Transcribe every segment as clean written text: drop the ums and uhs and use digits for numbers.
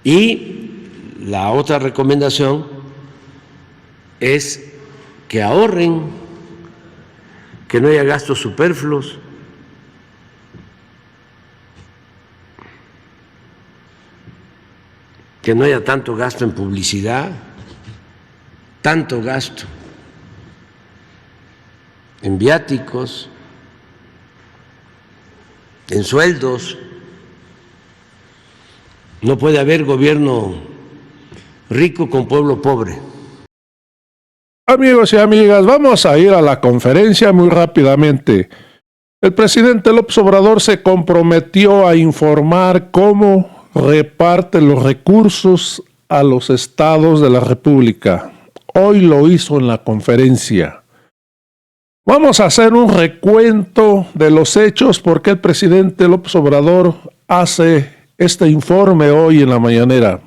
Y la otra recomendación es que ahorren, que no haya gastos superfluos. Que no haya tanto gasto en publicidad, tanto gasto en viáticos, en sueldos. No puede haber gobierno rico con pueblo pobre. Amigos y amigas, vamos a ir a la conferencia muy rápidamente. El presidente López Obrador se comprometió a informar cómo reparte los recursos a los estados de la República. Hoy lo hizo en la conferencia. Vamos a hacer un recuento de los hechos porque el presidente López Obrador hace este informe hoy en la mañanera.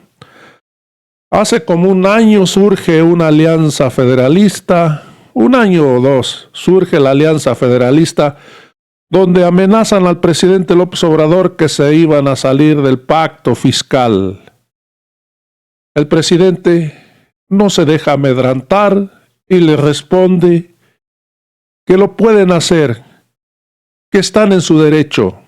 Hace como un año surge una alianza federalista, un año o dos, surge la alianza federalista donde amenazan al presidente López Obrador que se iban a salir del pacto fiscal. El presidente no se deja amedrentar y le responde que lo pueden hacer, que están en su derecho.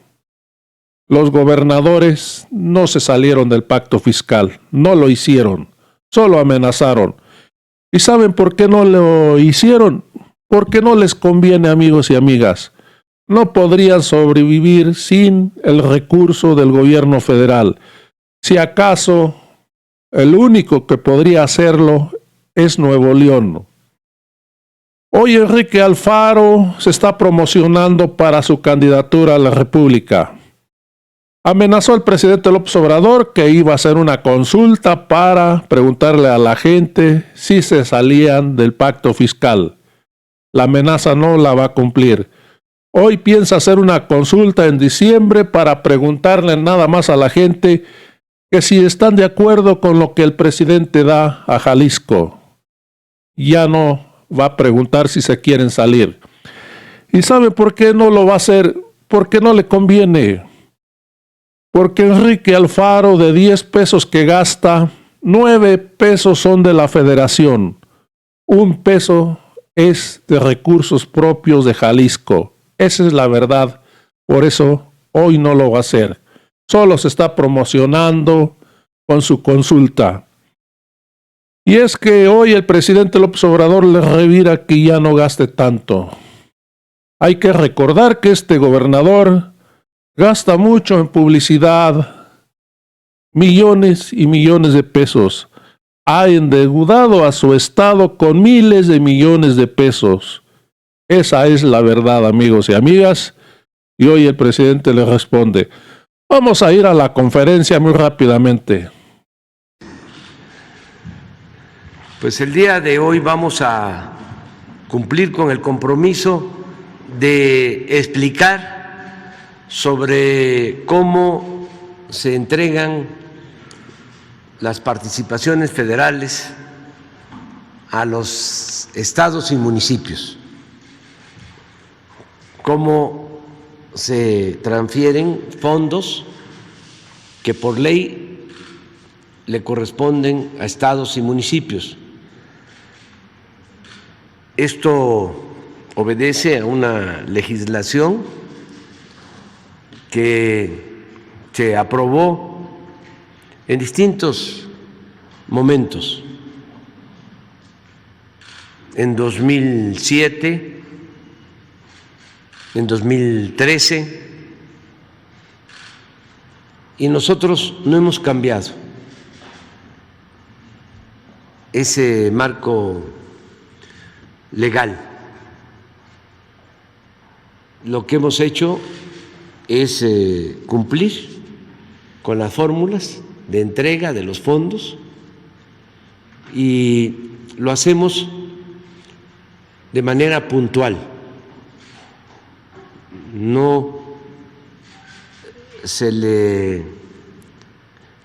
Los gobernadores no se salieron del pacto fiscal, no lo hicieron, solo amenazaron. ¿Y saben por qué no lo hicieron? Porque no les conviene, amigos y amigas. No podrían sobrevivir sin el recurso del gobierno federal. Si acaso, el único que podría hacerlo es Nuevo León. Hoy Enrique Alfaro se está promocionando para su candidatura a la República. Amenazó al presidente López Obrador que iba a hacer una consulta para preguntarle a la gente si se salían del pacto fiscal. La amenaza no la va a cumplir. Hoy piensa hacer una consulta en diciembre para preguntarle nada más a la gente que si están de acuerdo con lo que el presidente da a Jalisco. Ya no va a preguntar si se quieren salir. ¿Y sabe por qué no lo va a hacer? Porque no le conviene. Porque Enrique Alfaro, de 10 pesos que gasta, 9 pesos son de la federación. 1 peso es de recursos propios de Jalisco. Esa es la verdad. Por eso hoy no lo va a hacer. Solo se está promocionando con su consulta. Y es que hoy el presidente López Obrador le revira que ya no gaste tanto. Hay que recordar que este gobernador gasta mucho en publicidad, millones y millones de pesos. Ha endeudado a su estado con miles de millones de pesos. Esa es la verdad, amigos y amigas. Y hoy el presidente le responde. Vamos a ir a la conferencia muy rápidamente. Pues el día de hoy vamos a cumplir con el compromiso de explicar sobre cómo se entregan las participaciones federales a los estados y municipios, cómo se transfieren fondos que por ley le corresponden a estados y municipios. Esto obedece a una legislación que se aprobó en distintos momentos. En 2007, en 2013, y nosotros no hemos cambiado ese marco legal. Lo que hemos hecho es cumplir con las fórmulas de entrega de los fondos y lo hacemos de manera puntual. No se le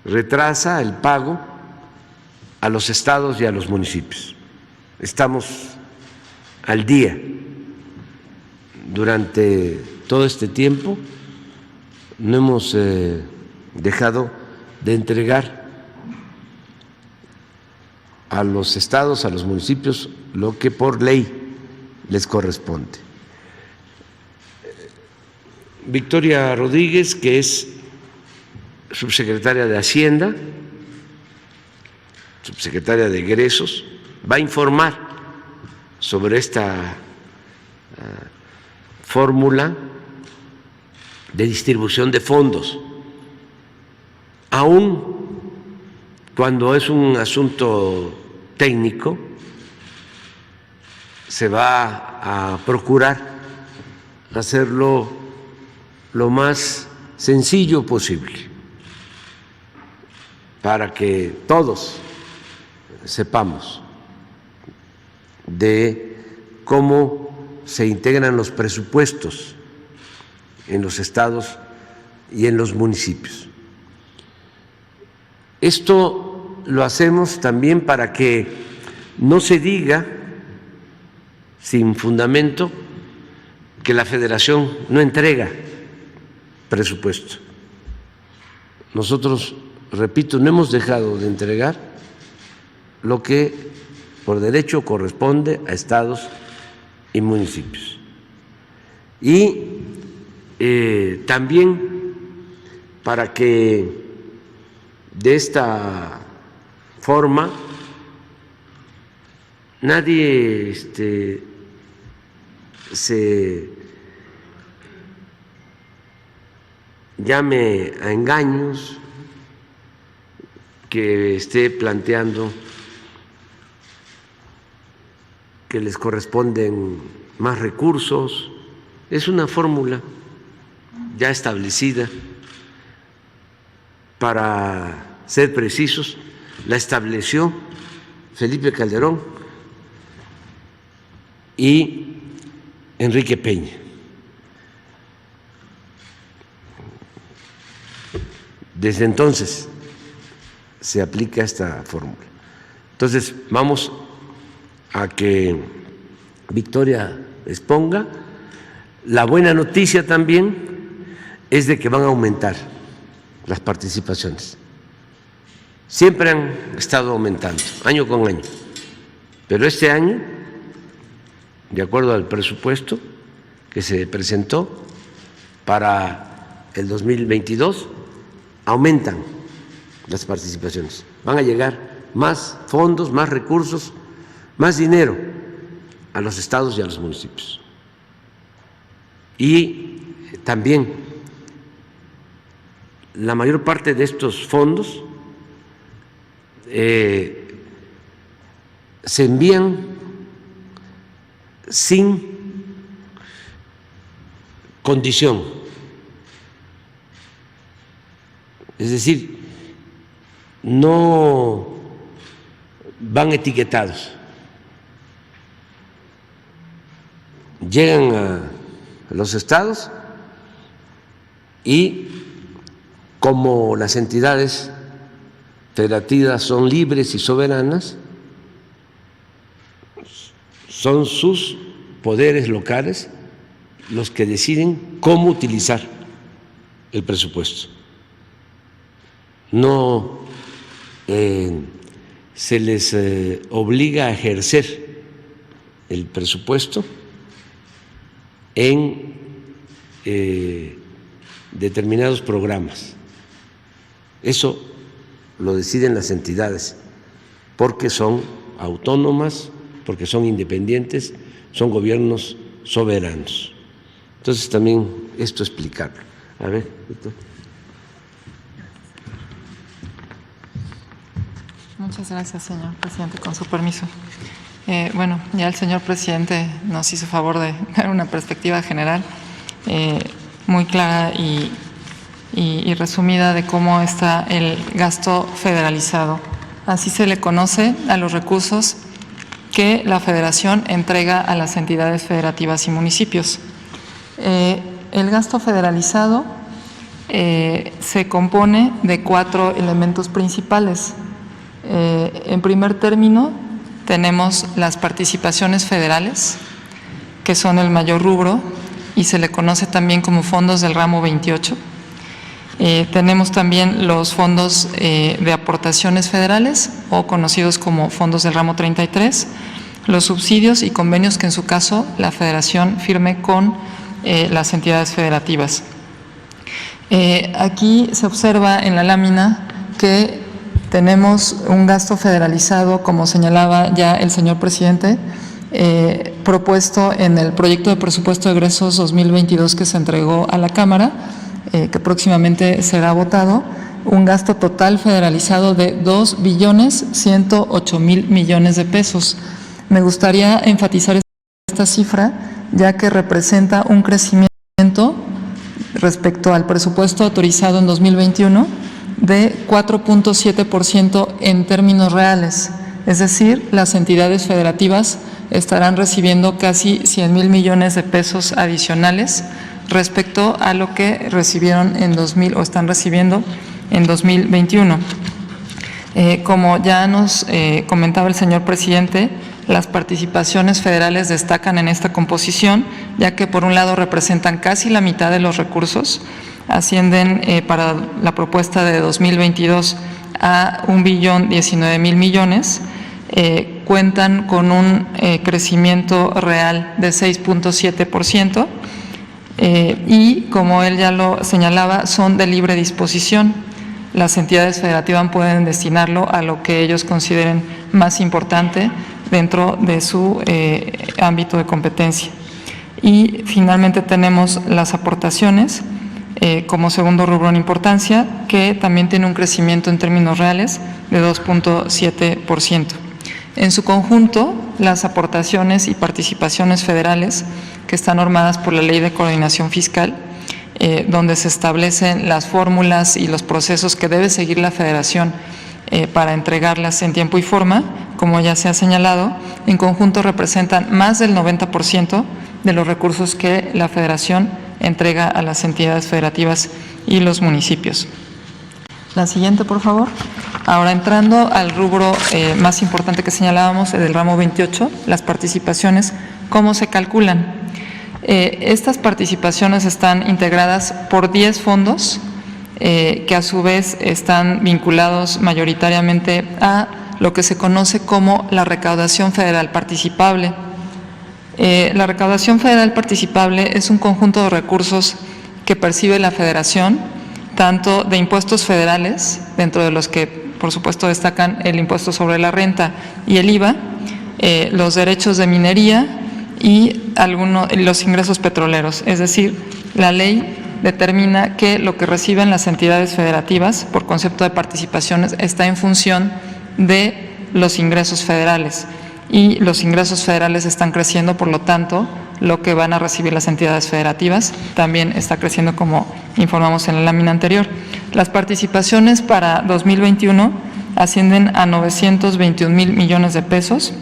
retrasa el pago a los estados y a los municipios. Estamos al día. Durante todo este tiempo no hemos dejado de entregar a los estados, a los municipios, lo que por ley les corresponde. Victoria Rodríguez, que es subsecretaria de Hacienda, subsecretaria de Egresos, va a informar sobre esta fórmula de distribución de fondos, aun cuando es un asunto técnico, se va a procurar hacerlo lo más sencillo posible para que todos sepamos de cómo se integran los presupuestos en los estados y en los municipios. Esto lo hacemos también para que no se diga sin fundamento que la Federación no entrega presupuesto. Nosotros, repito, no hemos dejado de entregar lo que por derecho corresponde a estados y municipios. Y también para que de esta forma nadie se llame a engaños, que esté planteando que les corresponden más recursos. Es una fórmula ya establecida. Para ser precisos, la estableció Felipe Calderón y Enrique Peña. Desde entonces se aplica esta fórmula. Entonces, vamos a que Victoria exponga. La buena noticia también es de que van a aumentar las participaciones. Siempre han estado aumentando, año con año, pero este año, de acuerdo al presupuesto que se presentó para el 2022, aumentan las participaciones. Van a llegar más fondos, más recursos, más dinero a los estados y a los municipios. Y también la mayor parte de estos fondos se envían sin condición, es decir, no van etiquetados, llegan a los estados y como las entidades federativas son libres y soberanas, son sus poderes locales los que deciden cómo utilizar el presupuesto. No se les obliga a ejercer el presupuesto en determinados programas. Eso lo deciden las entidades, porque son autónomas, porque son independientes, son gobiernos soberanos. Entonces también esto explicarlo. A ver, Víctor. Muchas gracias, señor presidente. Con su permiso. Bueno, ya el señor presidente nos hizo favor de dar una perspectiva general muy clara y resumida de cómo está el gasto federalizado. Así se le conoce a los recursos que la Federación entrega a las entidades federativas y municipios. El gasto federalizado se compone de 4 elementos principales. En primer término, tenemos las participaciones federales, que son el mayor rubro y se le conoce también como fondos del ramo 28. Tenemos también los fondos de aportaciones federales, o conocidos como fondos del ramo 33, los subsidios y convenios que en su caso la Federación firme con las entidades federativas. Aquí se observa en la lámina que tenemos un gasto federalizado, como señalaba ya el señor presidente, propuesto en el proyecto de presupuesto de egresos 2022 que se entregó a la Cámara, que próximamente será votado, un gasto total federalizado de 2.108.000 millones de pesos. Me gustaría enfatizar esta cifra, ya que representa un crecimiento respecto al presupuesto autorizado en 2021 de 4.7% en términos reales. Es decir, las entidades federativas estarán recibiendo casi 100.000 millones de pesos adicionales respecto a lo que recibieron en están recibiendo en 2021. Como ya nos comentaba el señor presidente, las participaciones federales destacan en esta composición, ya que por un lado representan casi la mitad de los recursos, ascienden para la propuesta de 2022 a 1.019.000 millones, cuentan con un crecimiento real de 6.7%, y como él ya lo señalaba, son de libre disposición. Las entidades federativas pueden destinarlo a lo que ellos consideren más importante dentro de su ámbito de competencia. Y finalmente tenemos las aportaciones como segundo rubro en importancia, que también tiene un crecimiento en términos reales de 2.7%. En su conjunto, las aportaciones y participaciones federales que están normadas por la Ley de Coordinación Fiscal, donde se establecen las fórmulas y los procesos que debe seguir la Federación para entregarlas en tiempo y forma, como ya se ha señalado, en conjunto representan más del 90% de los recursos que la Federación entrega a las entidades federativas y los municipios. La siguiente, por favor. Ahora, entrando al rubro más importante que señalábamos, el del ramo 28, las participaciones, ¿cómo se calculan? Estas participaciones están integradas por 10 fondos que a su vez están vinculados mayoritariamente a lo que se conoce como la recaudación federal participable. La recaudación federal participable es un conjunto de recursos que percibe la Federación, tanto de impuestos federales, dentro de los que por supuesto destacan el impuesto sobre la renta y el IVA, los derechos de minería y los ingresos petroleros. Es decir, la ley determina que lo que reciben las entidades federativas por concepto de participaciones está en función de los ingresos federales, y los ingresos federales están creciendo, por lo tanto, lo que van a recibir las entidades federativas también está creciendo, como informamos en la lámina anterior. Las participaciones para 2021 ascienden a 921.000 millones de pesos,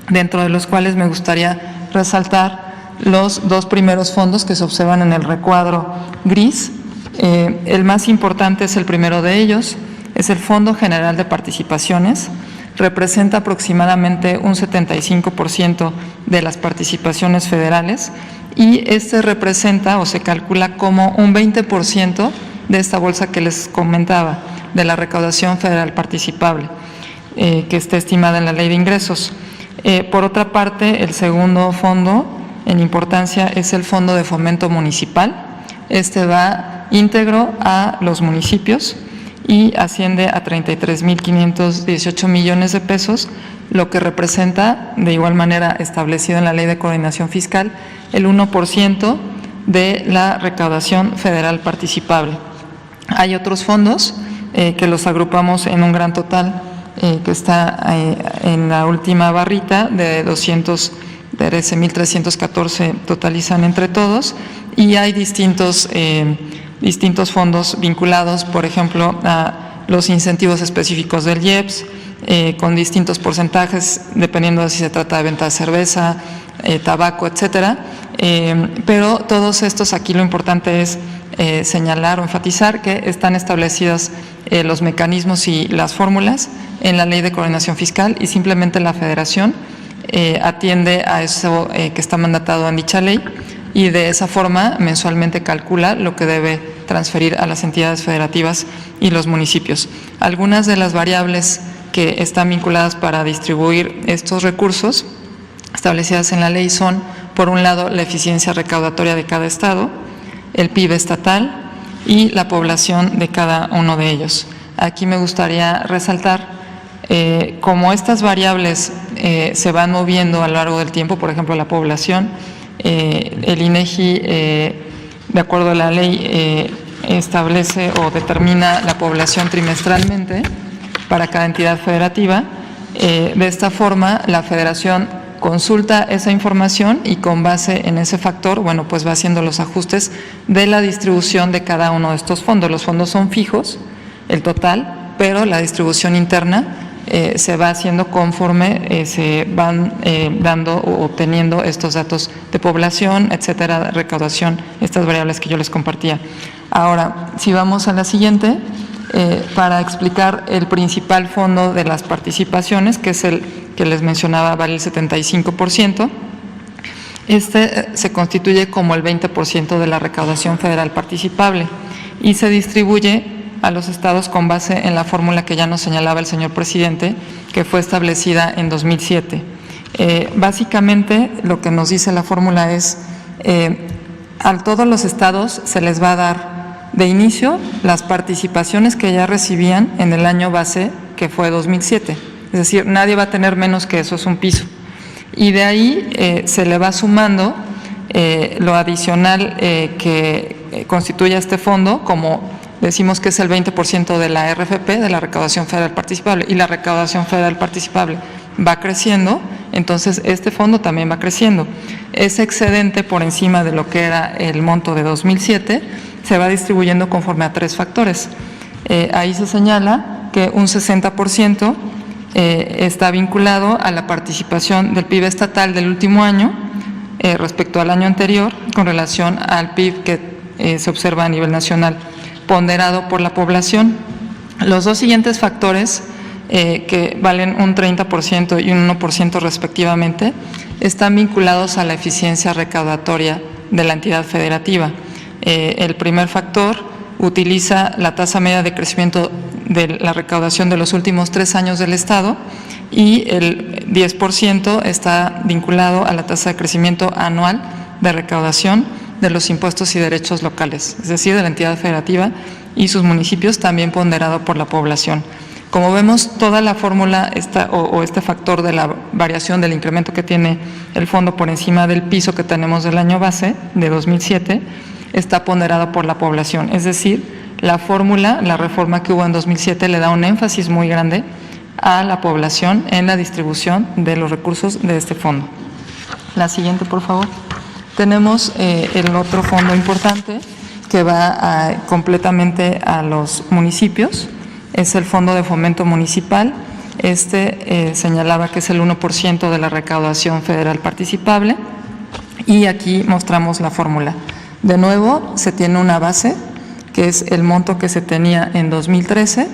dentro de los cuales me gustaría resaltar los dos primeros fondos que se observan en el recuadro gris. El más importante es el primero de ellos, es el Fondo General de Participaciones. Representa aproximadamente un 75% de las participaciones federales, y este representa o se calcula como un 20% de esta bolsa que les comentaba, de la recaudación federal participable, que está estimada en la Ley de Ingresos. Por otra parte, el segundo fondo en importancia es el Fondo de Fomento Municipal. Este va íntegro a los municipios y asciende a 33.518 millones de pesos, lo que representa, de igual manera establecido en la Ley de Coordinación Fiscal, el 1% de la recaudación federal participable. Hay otros fondos que los agrupamos en un gran total que está en la última barrita de 213.314 totalizan entre todos, y hay distintos fondos vinculados, por ejemplo, a los incentivos específicos del IEPS, con distintos porcentajes, dependiendo de si se trata de venta de cerveza, tabaco, etcétera. Pero todos estos, aquí lo importante es señalar o enfatizar que están establecidos los mecanismos y las fórmulas en la Ley de Coordinación Fiscal, y simplemente la Federación atiende a eso que está mandatado en dicha ley, y de esa forma mensualmente calcula lo que debe transferir a las entidades federativas y los municipios. Algunas de las variables que están vinculadas para distribuir estos recursos establecidas en la ley son, por un lado, la eficiencia recaudatoria de cada estado, el PIB estatal y la población de cada uno de ellos. Aquí me gustaría resaltar como estas variables se van moviendo a lo largo del tiempo, por ejemplo, la población, el INEGI, de acuerdo a la ley, establece o determina la población trimestralmente para cada entidad federativa. De esta forma, la federación consulta esa información y con base en ese factor, bueno, pues va haciendo los ajustes de la distribución de cada uno de estos fondos. Los fondos son fijos, el total, pero la distribución interna se va haciendo conforme se van dando o obteniendo estos datos de población, etcétera, recaudación, estas variables que yo les compartía. Ahora, si vamos a la siguiente, para explicar el principal fondo de las participaciones, que es el que les mencionaba, vale el 75%. Este se constituye como el 20% de la recaudación federal participable y se distribuye a los estados con base en la fórmula que ya nos señalaba el señor presidente, que fue establecida en 2007. Básicamente, lo que nos dice la fórmula es, a todos los estados se les va a dar de inicio las participaciones que ya recibían en el año base, que fue 2007. Es decir, nadie va a tener menos que eso, es un piso. Y de ahí se le va sumando lo adicional que constituye este fondo, como decimos que es el 20% de la RFP, de la recaudación federal participable, y la recaudación federal participable va creciendo, entonces este fondo también va creciendo. Ese excedente por encima de lo que era el monto de 2007 se va distribuyendo conforme a tres factores. Ahí se señala que un 60% está vinculado a la participación del PIB estatal del último año respecto al año anterior con relación al PIB que se observa a nivel nacional, ponderado por la población. Los dos siguientes factores, que valen un 30% y un 1% respectivamente, están vinculados a la eficiencia recaudatoria de la entidad federativa. El primer factor utiliza la tasa media de crecimiento de la recaudación de los últimos 3 años del Estado y el 10% está vinculado a la tasa de crecimiento anual de recaudación de los impuestos y derechos locales, es decir, de la entidad federativa y sus municipios, también ponderado por la población. Como vemos, toda la fórmula o este factor de la variación del incremento que tiene el fondo por encima del piso que tenemos del año base de 2007 está ponderado por la población, es decir, la fórmula, la reforma que hubo en 2007 le da un énfasis muy grande a la población en la distribución de los recursos de este fondo. La siguiente, por favor. Tenemos el otro fondo importante que va completamente a los municipios, es el Fondo de Fomento Municipal. Señalaba que es el 1% de la recaudación federal participable y aquí mostramos la fórmula. De nuevo, se tiene una base, que es el monto que se tenía en 2013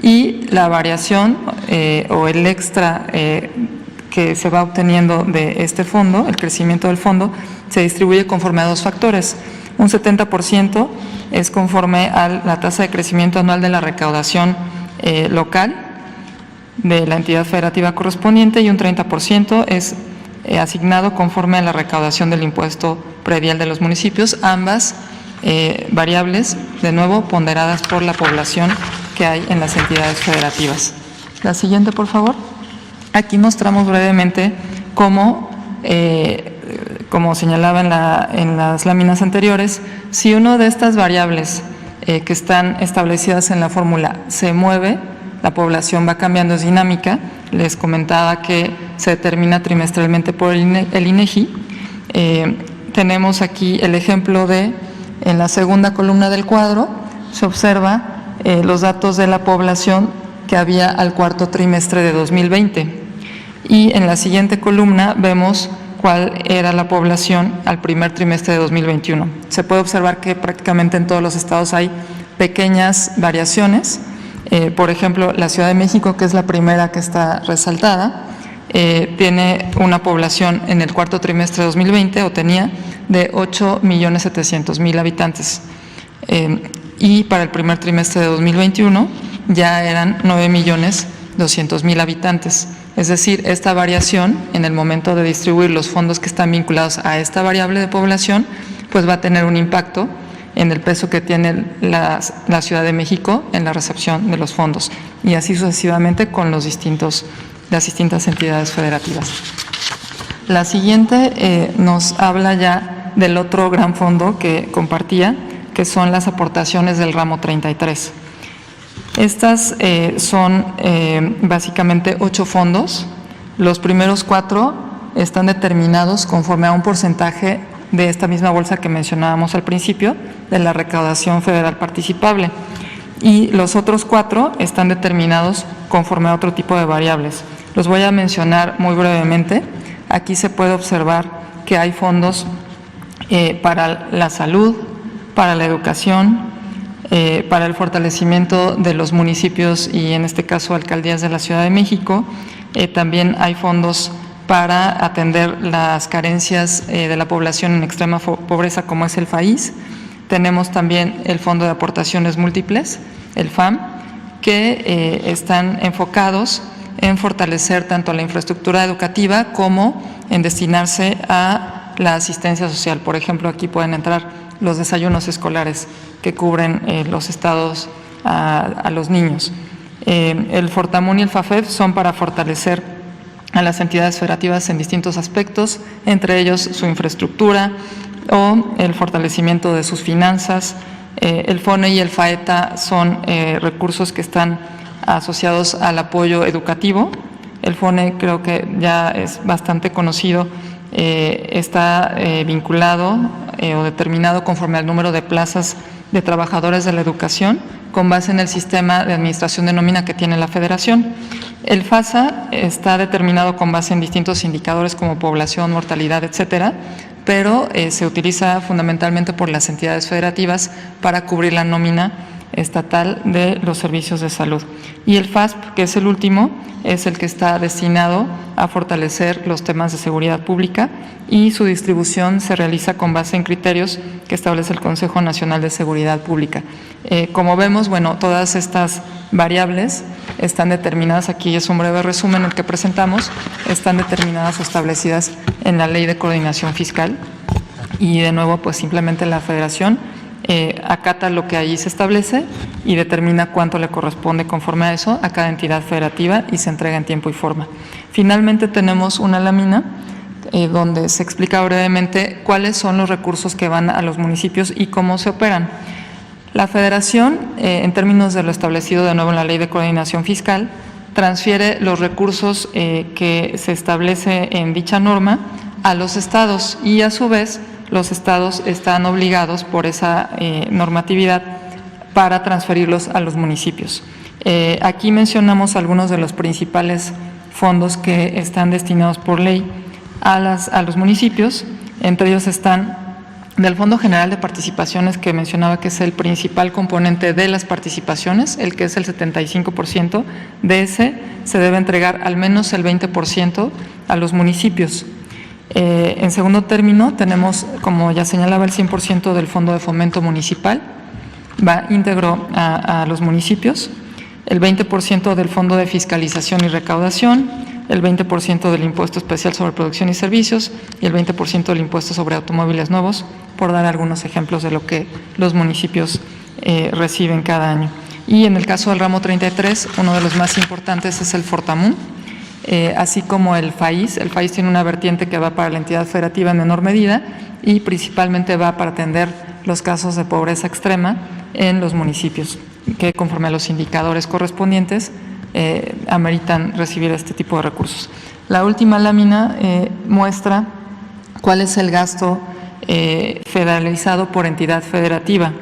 y la variación o el extra que se va obteniendo de este fondo, el crecimiento del fondo, se distribuye conforme a dos factores. Un 70% es conforme a la tasa de crecimiento anual de la recaudación local de la entidad federativa correspondiente y un 30% es asignado conforme a la recaudación del impuesto predial de los municipios, ambas variables, de nuevo, ponderadas por la población que hay en las entidades federativas. La siguiente, por favor. Aquí mostramos brevemente cómo, como señalaba en las láminas anteriores, si una de estas variables que están establecidas en la fórmula se mueve, la población va cambiando, es dinámica. Les comentaba que se determina trimestralmente por el INEGI. Tenemos aquí el ejemplo en la segunda columna del cuadro, se observa los datos de la población que había al cuarto trimestre de 2020. Y en la siguiente columna vemos cuál era la población al primer trimestre de 2021. Se puede observar que prácticamente en todos los estados hay pequeñas variaciones. Por ejemplo, la Ciudad de México, que es la primera que está resaltada, tiene una población en el cuarto trimestre de 2020, o tenía, de 8.700.000 habitantes. y para el primer trimestre de 2021 ya eran 9.200.000 habitantes. Es decir, esta variación en el momento de distribuir los fondos que están vinculados a esta variable de población, pues va a tener un impacto en el peso que tiene la Ciudad de México en la recepción de los fondos, y así sucesivamente con las distintas entidades federativas. La siguiente nos habla ya del otro gran fondo que compartía, que son las aportaciones del ramo 33. Estas son básicamente 8 fondos. Los primeros 4 están determinados conforme a un porcentaje de esta misma bolsa que mencionábamos al principio, de la recaudación federal participable. Y los otros 4 están determinados conforme a otro tipo de variables. Los voy a mencionar muy brevemente. Aquí se puede observar que hay fondos para la salud, para la educación, para el fortalecimiento de los municipios y en este caso alcaldías de la Ciudad de México. También hay fondos para atender las carencias de la población en extrema pobreza, como es el FAIS. Tenemos también el Fondo de Aportaciones Múltiples, el FAM, que están enfocados en fortalecer tanto la infraestructura educativa como en destinarse a la asistencia social. Por ejemplo, aquí pueden entrar los desayunos escolares que cubren los estados a los niños. El Fortamun y el FAFEF son para fortalecer a las entidades federativas en distintos aspectos, entre ellos su infraestructura o el fortalecimiento de sus finanzas. El FONE y el FAETA son recursos que están asociados al apoyo educativo. El FONE creo que ya es bastante conocido, está vinculado o determinado conforme al número de plazas de trabajadores de la educación con base en el sistema de administración de nómina que tiene la Federación. El FASA está determinado con base en distintos indicadores como población, mortalidad, etcétera, pero se utiliza fundamentalmente por las entidades federativas para cubrir la nómina estatal de los servicios de salud. Y el FASP, que es el último, es el que está destinado a fortalecer los temas de seguridad pública y su distribución se realiza con base en criterios que establece el Consejo Nacional de Seguridad Pública. Como vemos, bueno, todas estas variables están determinadas, aquí es un breve resumen el que presentamos, están determinadas o establecidas en la Ley de Coordinación Fiscal y de nuevo pues simplemente la Federación acata lo que allí se establece y determina cuánto le corresponde conforme a eso a cada entidad federativa y se entrega en tiempo y forma. Finalmente tenemos una lámina donde se explica brevemente cuáles son los recursos que van a los municipios y cómo se operan. La Federación, en términos de lo establecido de nuevo en la Ley de Coordinación Fiscal, transfiere los recursos que se establece en dicha norma a los estados y a su vez los estados están obligados por esa normatividad para transferirlos a los municipios. Aquí mencionamos algunos de los principales fondos que están destinados por ley a los municipios. Entre ellos están del Fondo General de Participaciones, que mencionaba que es el principal componente de las participaciones, el que es el 75%, de ese se debe entregar al menos el 20% a los municipios. En segundo término, tenemos, como ya señalaba, el 100% del Fondo de Fomento Municipal, va íntegro a los municipios, el 20% del Fondo de Fiscalización y Recaudación, el 20% del Impuesto Especial sobre Producción y Servicios y el 20% del Impuesto sobre Automóviles Nuevos, por dar algunos ejemplos de lo que los municipios reciben cada año. Y en el caso del ramo 33, uno de los más importantes es el Fortamun, así como el FAIS. El FAIS tiene una vertiente que va para la entidad federativa en menor medida y principalmente va para atender los casos de pobreza extrema en los municipios, que conforme a los indicadores correspondientes ameritan recibir este tipo de recursos. La última lámina muestra cuál es el gasto federalizado por entidad federativa.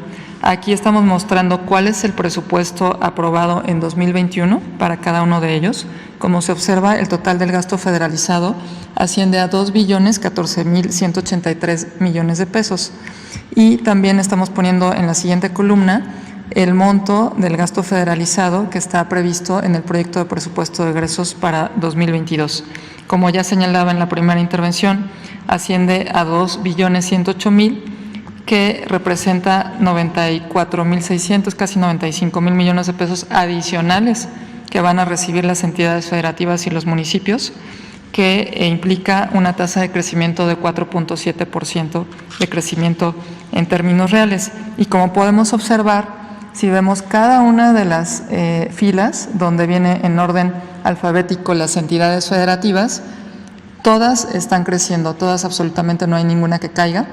Aquí estamos mostrando cuál es el presupuesto aprobado en 2021 para cada uno de ellos. Como se observa, el total del gasto federalizado asciende a 2.014.183 millones de pesos. Y también estamos poniendo en la siguiente columna el monto del gasto federalizado que está previsto en el proyecto de presupuesto de egresos para 2022. Como ya señalaba en la primera intervención, asciende a 2.108.000, que representa 94.600, casi 95.000 millones de pesos adicionales que van a recibir las entidades federativas y los municipios, que implica una tasa de crecimiento de 4.7% de crecimiento en términos reales. Y como podemos observar, si vemos cada una de las filas donde viene en orden alfabético las entidades federativas, todas están creciendo, todas absolutamente, no hay ninguna que caiga,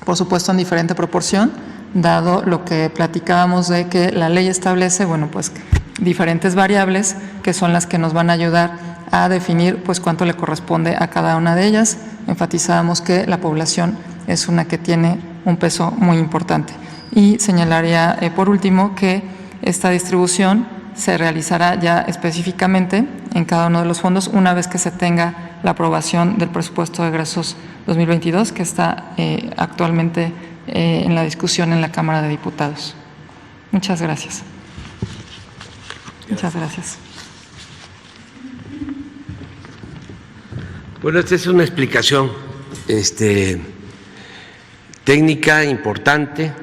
por supuesto en diferente proporción, dado lo que platicábamos de que la ley establece, bueno, pues diferentes variables que son las que nos van a ayudar a definir pues cuánto le corresponde a cada una de ellas. Enfatizábamos que la población es una que tiene un peso muy importante. Y señalaría por último que esta distribución se realizará ya específicamente en cada uno de los fondos una vez que se tenga la aprobación del presupuesto de egresos 2022, que está actualmente en la discusión en la Cámara de Diputados. Muchas gracias. Muchas gracias. Bueno, esta es una explicación técnica importante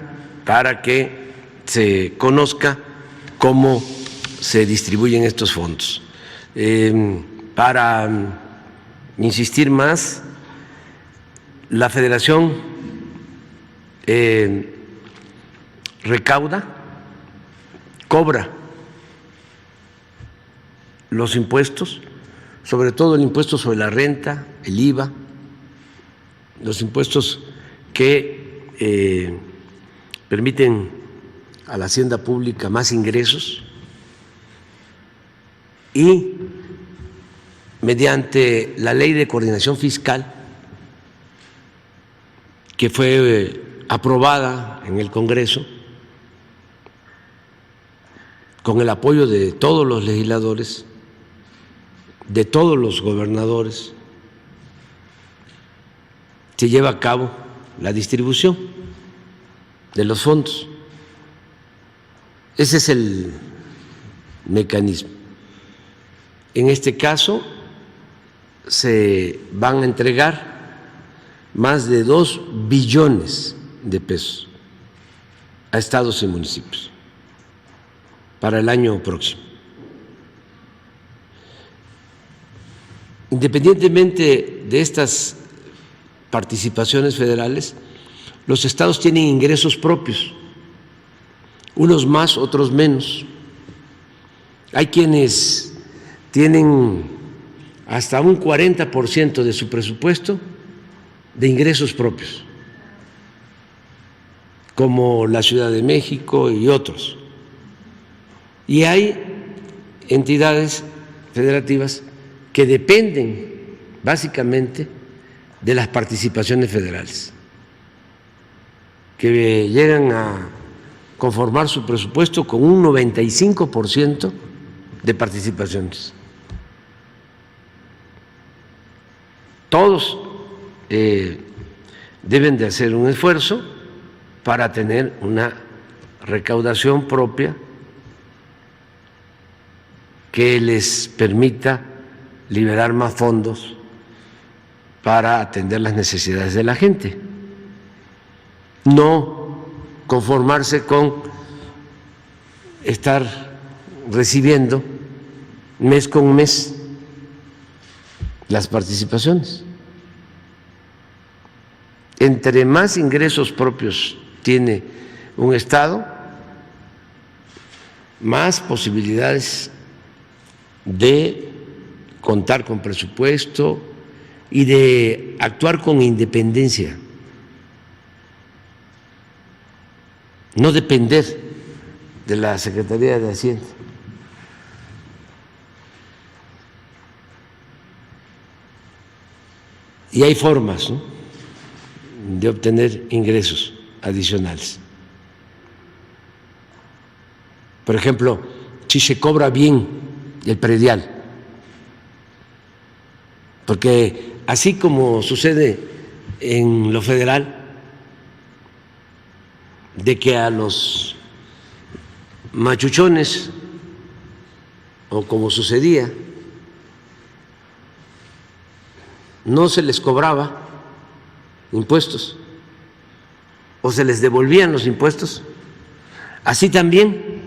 para que se conozca cómo se distribuyen estos fondos. Para insistir más, la Federación recauda, cobra los impuestos, sobre todo el impuesto sobre la renta, el IVA, los impuestos que permiten a la hacienda pública más ingresos, y mediante la Ley de Coordinación Fiscal, que fue aprobada en el Congreso con el apoyo de todos los legisladores, de todos los gobernadores, se lleva a cabo la distribución de los fondos. Ese es el mecanismo. En este caso, se van a entregar más de 2 billones de pesos a estados y municipios para el año próximo. Independientemente de estas participaciones federales, los estados tienen ingresos propios, unos más, otros menos. Hay quienes tienen hasta un 40% de su presupuesto de ingresos propios, como la Ciudad de México y otros. Y hay entidades federativas que dependen básicamente de las participaciones federales, que llegan a conformar su presupuesto con un 95% de participaciones. Todos deben de hacer un esfuerzo para tener una recaudación propia que les permita liberar más fondos para atender las necesidades de la gente. No conformarse con estar recibiendo mes con mes las participaciones. Entre más ingresos propios tiene un estado, más posibilidades de contar con presupuesto y de actuar con independencia, no depender de la Secretaría de Hacienda. Y hay formas, ¿no?, de obtener ingresos adicionales. Por ejemplo, si se cobra bien el predial, porque así como sucede en lo federal, de que a los machuchones, o como sucedía, no se les cobraba impuestos o se les devolvían los impuestos. Así también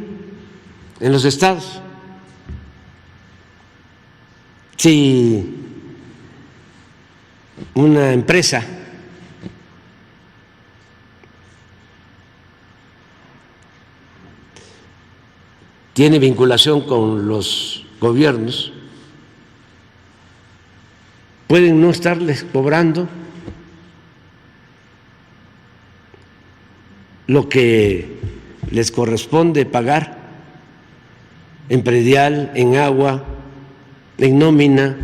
en los estados. Si una empresa tiene vinculación con los gobiernos, pueden no estarles cobrando lo que les corresponde pagar en predial, en agua, en nómina,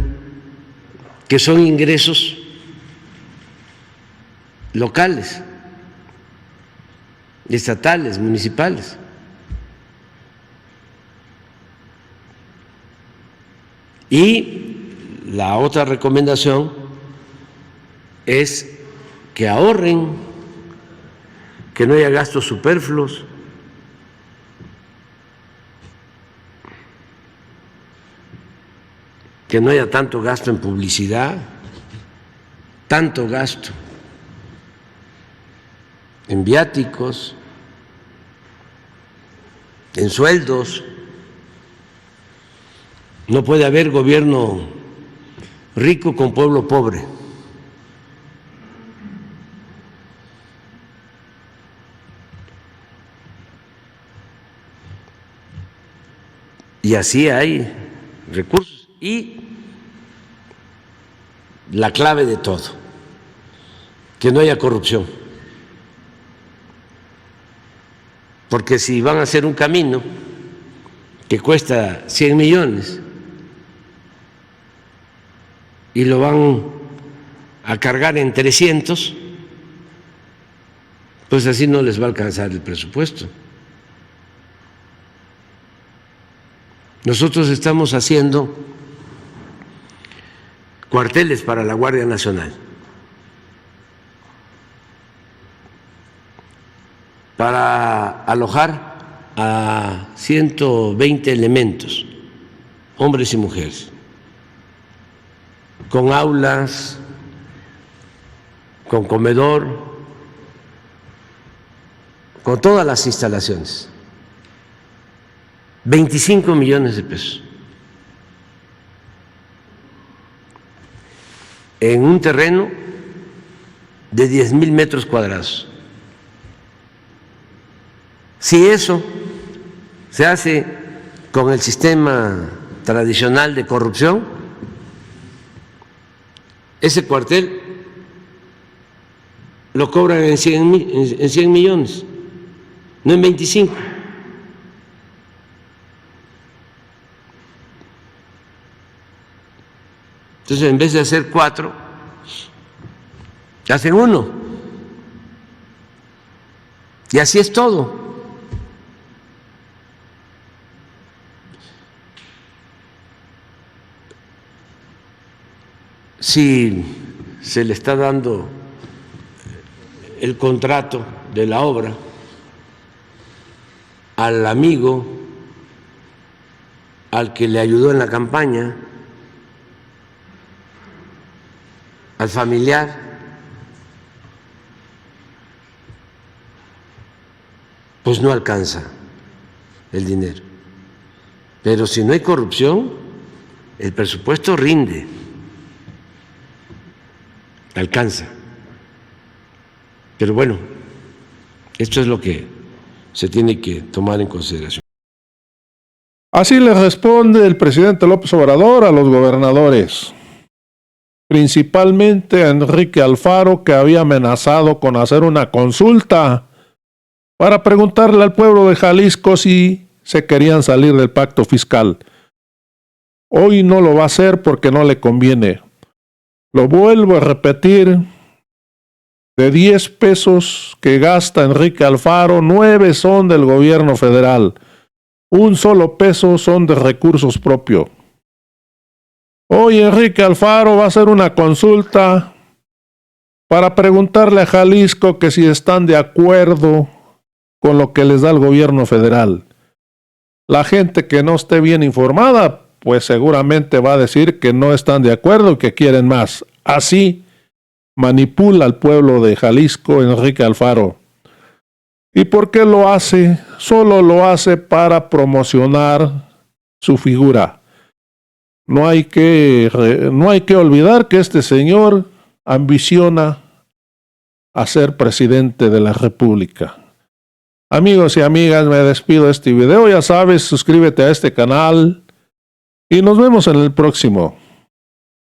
que son ingresos locales, estatales, municipales. Y la otra recomendación es que ahorren, que no haya gastos superfluos. Que no haya tanto gasto en publicidad, tanto gasto en viáticos, en sueldos. No puede haber gobierno rico con pueblo pobre. Y así hay recursos. Y la clave de todo, que no haya corrupción. Porque si van a hacer un camino que cuesta 100 millones y lo van a cargar en 300, pues así no les va a alcanzar el presupuesto. Nosotros estamos haciendo cuarteles para la Guardia Nacional, para alojar a 120 elementos, hombres y mujeres, con aulas, con comedor, con todas las instalaciones. 25 millones de pesos. En un terreno de 10,000 metros cuadrados. Si eso se hace con el sistema tradicional de corrupción, ese cuartel lo cobran en 100 millones, no en 25. Entonces, en vez de hacer 4, hacen 1. Y así es todo. Si se le está dando el contrato de la obra al amigo, al que le ayudó en la campaña, al familiar, pues no alcanza el dinero. Pero si no hay corrupción, el presupuesto rinde, alcanza. Pero bueno, esto es lo que se tiene que tomar en consideración. Así le responde el presidente López Obrador a los gobernadores, principalmente a Enrique Alfaro, que había amenazado con hacer una consulta para preguntarle al pueblo de Jalisco si se querían salir del pacto fiscal. Hoy no lo va a hacer porque no le conviene. Lo vuelvo a repetir, de 10 pesos que gasta Enrique Alfaro, 9 son del gobierno federal. 1 solo peso son de recursos propios. Hoy Enrique Alfaro va a hacer una consulta para preguntarle a Jalisco que si están de acuerdo con lo que les da el gobierno federal. La gente que no esté bien informada, pues seguramente va a decir que no están de acuerdo y que quieren más. Así manipula al pueblo de Jalisco Enrique Alfaro. ¿Y por qué lo hace? Solo lo hace para promocionar su figura. No hay que olvidar que este señor ambiciona a ser presidente de la República. Amigos y amigas, me despido de este video. Ya sabes, suscríbete a este canal y nos vemos en el próximo.